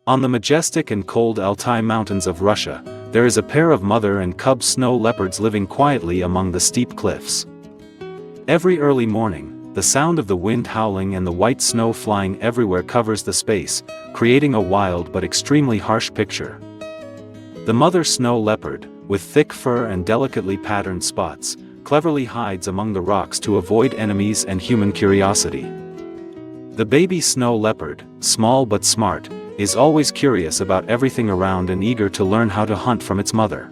On the majestic and cold Altai Mountains of Russia, there is a pair of mother and cub snow leopards living quietly among the steep cliffs. Every early morning, the sound of the wind howling and the white snow flying everywhere covers the space, creating a wild but extremely harsh picture. The mother snow leopard, with thick fur and delicately patterned spots, cleverly hides among the rocks to avoid enemies and human curiosity. The baby snow leopard, small but smart, is always curious about everything around and eager to learn how to hunt from its mother.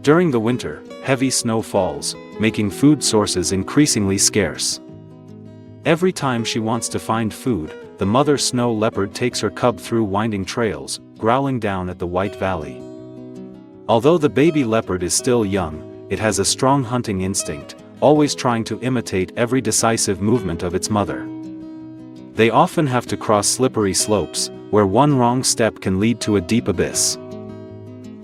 During the winter, heavy snow falls, making food sources increasingly scarce. Every time she wants to find food, the mother snow leopard takes her cub through winding trails, growling down at the White Valley. Although the baby leopard is still young, it has a strong hunting instinct, always trying to imitate every decisive movement of its mother. They often have to cross slippery slopes, where one wrong step can lead to a deep abyss.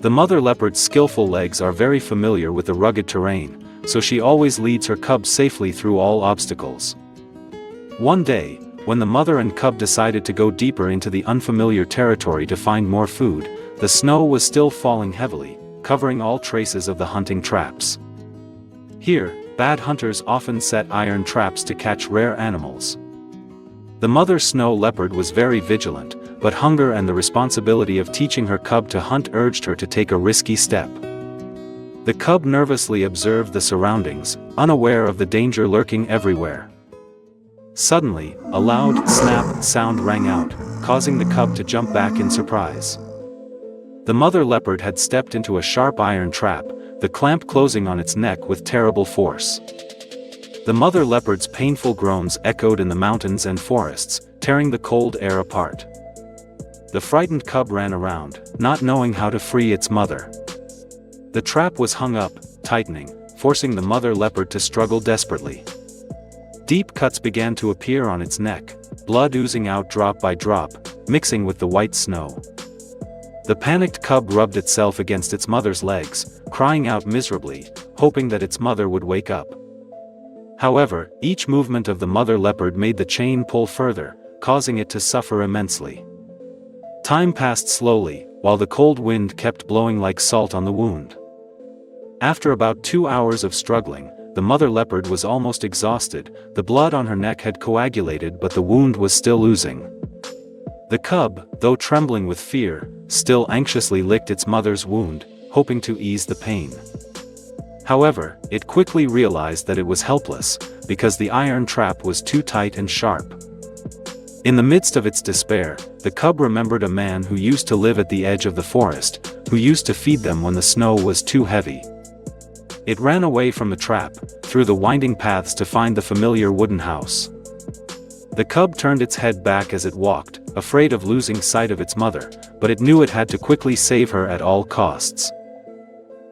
The mother leopard's skillful legs are very familiar with the rugged terrain, so she always leads her cub safely through all obstacles. One day, when the mother and cub decided to go deeper into the unfamiliar territory to find more food, the snow was still falling heavily, covering all traces of the hunting traps. Here, bad hunters often set iron traps to catch rare animals. The mother snow leopard was very vigilant, but hunger and the responsibility of teaching her cub to hunt urged her to take a risky step. The cub nervously observed the surroundings, unaware of the danger lurking everywhere. Suddenly, a loud snap sound rang out, causing the cub to jump back in surprise. The mother leopard had stepped into a sharp iron trap, the clamp closing on its neck with terrible force. The mother leopard's painful groans echoed in the mountains and forests, tearing the cold air apart. The frightened cub ran around, not knowing how to free its mother. The trap was hung up, tightening, forcing the mother leopard to struggle desperately. Deep cuts began to appear on its neck, blood oozing out drop by drop, mixing with the white snow. The panicked cub rubbed itself against its mother's legs, crying out miserably, hoping that its mother would wake up. However, each movement of the mother leopard made the chain pull further, causing it to suffer immensely. Time passed slowly, while the cold wind kept blowing like salt on the wound. After about 2 hours of struggling, the mother leopard was almost exhausted, the blood on her neck had coagulated but the wound was still oozing. The cub, though trembling with fear, still anxiously licked its mother's wound, hoping to ease the pain. However, it quickly realized that it was helpless, because the iron trap was too tight and sharp. In the midst of its despair, the cub remembered a man who used to live at the edge of the forest, who used to feed them when the snow was too heavy. It ran away from the trap, through the winding paths to find the familiar wooden house. The cub turned its head back as it walked, afraid of losing sight of its mother, but it knew it had to quickly save her at all costs.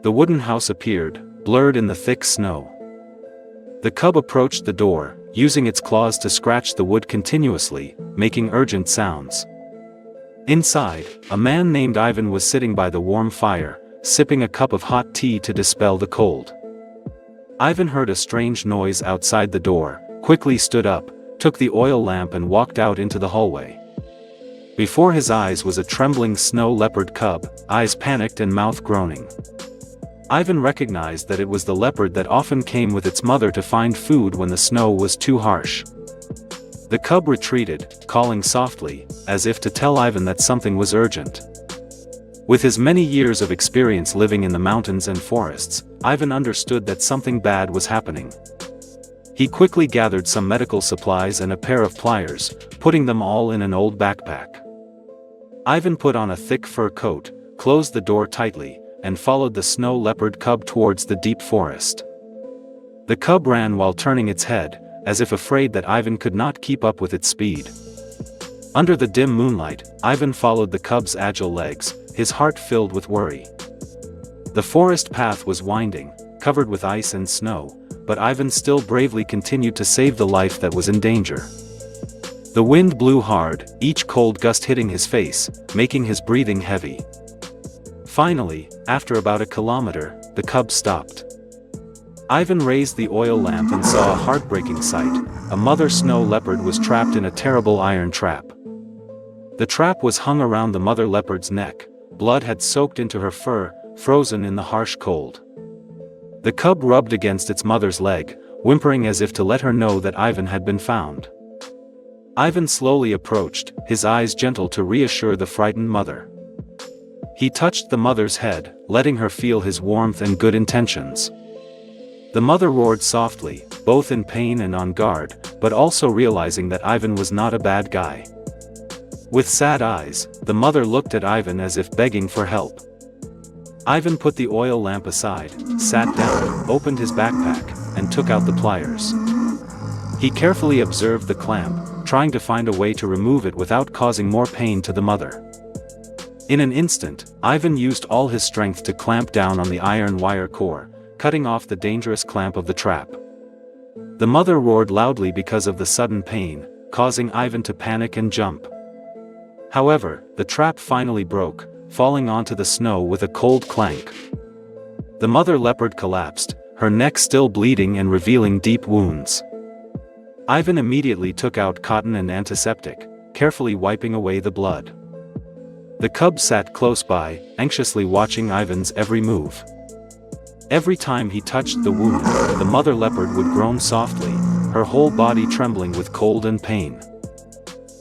The wooden house appeared, blurred in the thick snow. The cub approached the door, using its claws to scratch the wood continuously, making urgent sounds. Inside, a man named Ivan was sitting by the warm fire, sipping a cup of hot tea to dispel the cold. Ivan heard a strange noise outside the door, quickly stood up, took the oil lamp and walked out into the hallway. Before his eyes was a trembling snow leopard cub, eyes panicked and mouth groaning. Ivan recognized that it was the leopard that often came with its mother to find food when the snow was too harsh. The cub retreated, calling softly, as if to tell Ivan that something was urgent. With his many years of experience living in the mountains and forests, Ivan understood that something bad was happening. He quickly gathered some medical supplies and a pair of pliers, putting them all in an old backpack. Ivan put on a thick fur coat, closed the door tightly, and followed the snow leopard cub towards the deep forest. The cub ran while turning its head, as if afraid that Ivan could not keep up with its speed. Under the dim moonlight, Ivan followed the cub's agile legs, his heart filled with worry. The forest path was winding, covered with ice and snow, but Ivan still bravely continued to save the life that was in danger. The wind blew hard, each cold gust hitting his face, making his breathing heavy. Finally, after about a kilometer, the cub stopped. Ivan raised the oil lamp and saw a heartbreaking sight. A mother snow leopard was trapped in a terrible iron trap. The trap was hung around the mother leopard's neck, blood had soaked into her fur, frozen in the harsh cold. The cub rubbed against its mother's leg, whimpering as if to let her know that Ivan had been found. Ivan slowly approached, his eyes gentle to reassure the frightened mother. He touched the mother's head, letting her feel his warmth and good intentions. The mother roared softly, both in pain and on guard, but also realizing that Ivan was not a bad guy. With sad eyes, the mother looked at Ivan as if begging for help. Ivan put the oil lamp aside, sat down, opened his backpack, and took out the pliers. He carefully observed the clamp, trying to find a way to remove it without causing more pain to the mother. In an instant, Ivan used all his strength to clamp down on the iron wire core, cutting off the dangerous clamp of the trap. The mother roared loudly because of the sudden pain, causing Ivan to panic and jump. However, the trap finally broke, falling onto the snow with a cold clank. The mother leopard collapsed, her neck still bleeding and revealing deep wounds. Ivan immediately took out cotton and antiseptic, carefully wiping away the blood. The cub sat close by, anxiously watching Ivan's every move. Every time he touched the wound, the mother leopard would groan softly, her whole body trembling with cold and pain.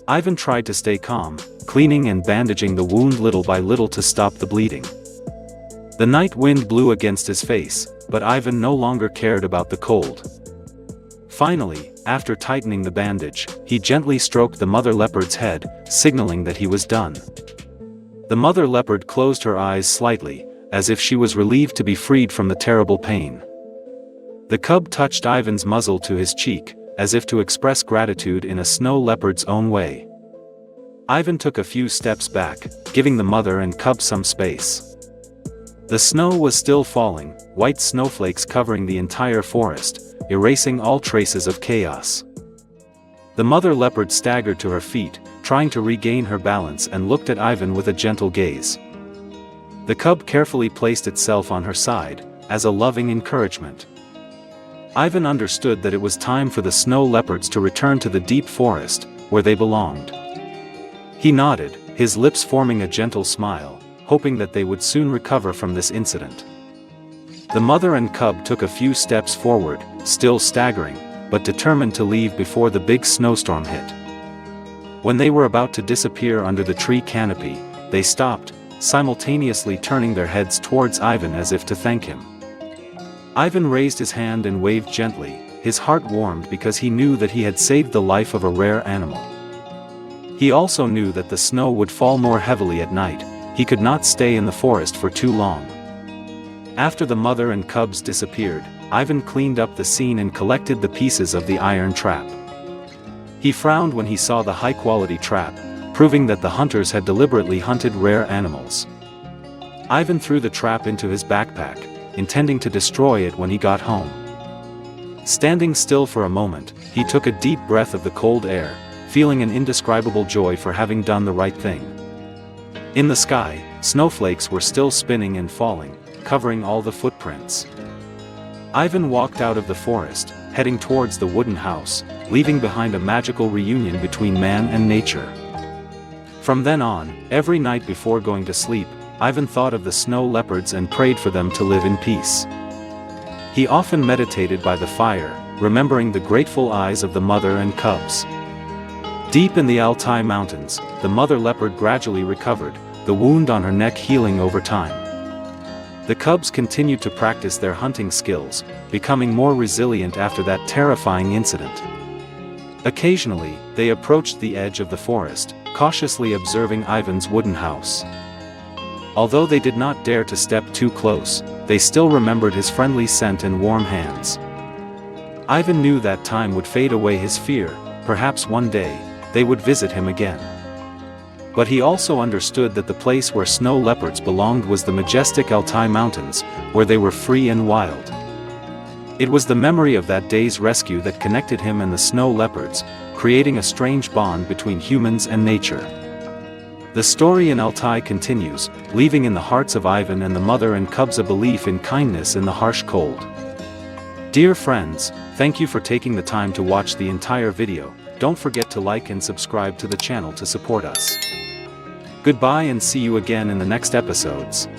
Ivan tried to stay calm, cleaning and bandaging the wound little by little to stop the bleeding. The night wind blew against his face, but Ivan no longer cared about the cold. Finally, after tightening the bandage, he gently stroked the mother leopard's head, signaling that he was done. The mother leopard closed her eyes slightly, as if she was relieved to be freed from the terrible pain. The cub touched Ivan's muzzle to his cheek, as if to express gratitude in a snow leopard's own way. Ivan took a few steps back, giving the mother and cub some space. The snow was still falling, white snowflakes covering the entire forest, erasing all traces of chaos. The mother leopard staggered to her feet, trying to regain her balance, and looked at Ivan with a gentle gaze. The cub carefully placed itself on her side, as a loving encouragement. Ivan understood that it was time for the snow leopards to return to the deep forest, where they belonged. He nodded, his lips forming a gentle smile, hoping that they would soon recover from this incident. The mother and cub took a few steps forward, still staggering, but determined to leave before the big snowstorm hit. When they were about to disappear under the tree canopy, they stopped, simultaneously turning their heads towards Ivan as if to thank him. Ivan raised his hand and waved gently, his heart warmed because he knew that he had saved the life of a rare animal. He also knew that the snow would fall more heavily at night, he could not stay in the forest for too long. After the mother and cubs disappeared, Ivan cleaned up the scene and collected the pieces of the iron trap. He frowned when he saw the high-quality trap, proving that the hunters had deliberately hunted rare animals. Ivan threw the trap into his backpack, intending to destroy it when he got home. Standing still for a moment, he took a deep breath of the cold air, feeling an indescribable joy for having done the right thing. In the sky, snowflakes were still spinning and falling, covering all the footprints. Ivan walked out of the forest, heading towards the wooden house, leaving behind a magical reunion between man and nature. From then on, every night before going to sleep, Ivan thought of the snow leopards and prayed for them to live in peace. He often meditated by the fire, remembering the grateful eyes of the mother and cubs. Deep in the Altai Mountains, the mother leopard gradually recovered, the wound on her neck healing over time. The cubs continued to practice their hunting skills, becoming more resilient after that terrifying incident. Occasionally, they approached the edge of the forest, cautiously observing Ivan's wooden house. Although they did not dare to step too close, they still remembered his friendly scent and warm hands. Ivan knew that time would fade away his fear, perhaps one day, they would visit him again. But he also understood that the place where snow leopards belonged was the majestic Altai Mountains, where they were free and wild. It was the memory of that day's rescue that connected him and the snow leopards, creating a strange bond between humans and nature. The story in Altai continues, leaving in the hearts of Ivan and the mother and cubs a belief in kindness in the harsh cold. Dear friends, thank you for taking the time to watch the entire video. Don't forget to like and subscribe to the channel to support us. Goodbye and see you again in the next episodes.